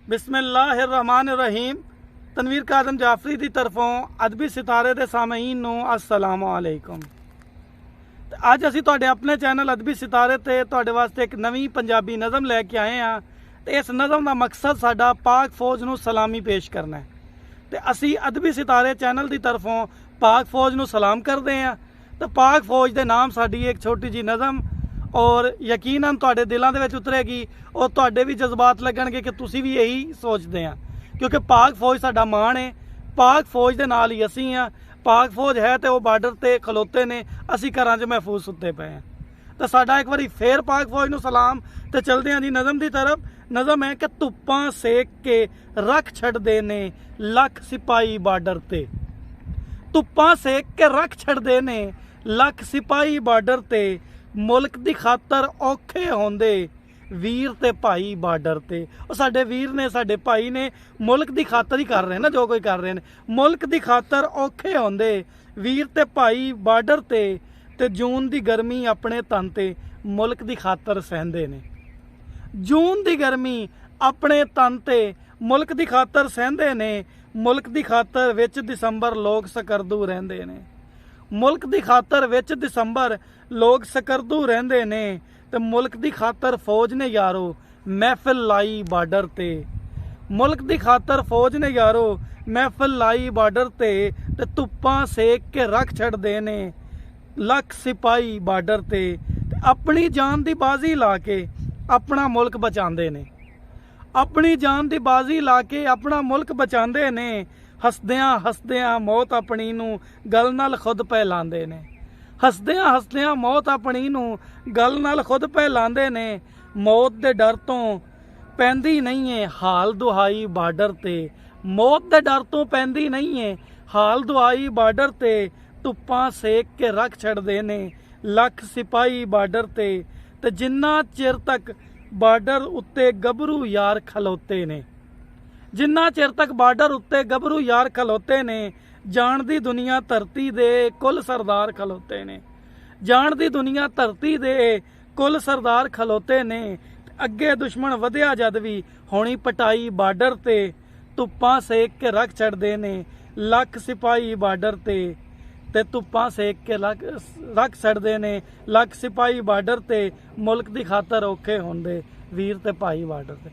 बिस्मिल्लाहिर्रहमानिर्रहीम। तनवीर कादम जाफरी की तरफों अदबी सितारे के सामईन नूं अस्सलाम वालेकुम। अज असी तुहाडे अपने चैनल अदबी सितारे ते तुहाडे वास्ते एक नवीं पंजाबी नज़म लैके आए हाँ। तो इस नज़म का मकसद साडा पाक फौज नूं सलामी पेश करना है। तो असी अदबी सितारे चैनल की तरफों पाक फौज नूं सलाम करते हैं। तो पाक फौज के नाम साडी एक छोटी जी नज़म और यकीनन तुहाडे दिलों के विच उतरेगी और तुहाडे भी जज्बात लगणगे कि तुसी भी यही सोचते हैं, क्योंकि पाक फौज साडा मान है। पाक फौज के नाल ही असी हाँ। पाक फौज है तो वह बार्डर ते खलोते ने, असी घरां च महफूज सुते पे हैं। तो साडा एक बारी फिर पाक फौज नूं सलाम। तो चलते हैं जी नज़म की तरफ। नज़म है कि धुप्पां सेक के रख छड्डदे ने लख सिपाही बार्डर ते। धुप्पां सेक के रख छड्डदे ने लख सिपाही बार्डर ते, मुल्क की खातर औखे होंदे वीर ते भाई बार्डर ते। और साडे वीर ने साडे भाई ने मुल्क की खातर ही कर रहे हैं ना, जो कोई कर रहे हैं। मुल्क की खातर औखे होंदे वीर ते भाई बार्डर ते जून की गर्मी अपने तन ते मुल्क की खातर सहंदे ने। जून की गर्मी अपने तन ते मुल्क की खातर सहंदे ने। मुल्क की खातर विच दिसंबर लोग सकरदू रहंदे ने। मुल्क की खातर विच दिसंबर लोग सकरदू रहंदे ने। ते मुल्क की खातर फौज ने यारो महफिल लाई बार्डर ते। मुल्क की खातर फौज ने यारो महफिल लाई बार्डर ते धुप्पां सेक के रख छड्डदे ने लख सिपाही बार्डर ते अपनी जान की बाजी ला के अपना मुल्क बचाते ने। अपनी जान की बाजी ला के अपना मुल्क बचाते ने। हसदियां हसदियां मौत अपनी नूं गल नाल खुद पहलांदे ने। हसदियां हसदियां मौत अपनी नूं गल नाल खुद पहलांदे ने। मौत के डर तो पैंदी नहीं है हाल दुहाई बार्डर ते। मौत के डर तो पैंदी नहीं है हाल दुहाई बार्डर ते। धुप्पां सेक के रख छड्डदे ने लख सिपाही बार्डर ते जिन्ना चिर तक बार्डर उत्ते गभरू यार खलोते ने। जिन्ना चिर तक बार्डर उत्ते गभरू यार खलोते ने, जान दी दुनिया धरती दे कुल सरदार खलोते ने। जान दी दुनिया धरती दे कुल सरदार खलोते ने। अगे दुश्मन वधिया जद भी होनी पटाई बार्डर ते। धुप्पां सेक के रख छड्डदे ने लख सिपाही बार्डर ते धुप्पां सेक के रख छड्डदे ने लख सिपाही बार्डर ते मुल्क की खातर औखे होंदे वीर ते भाई बार्डर ते।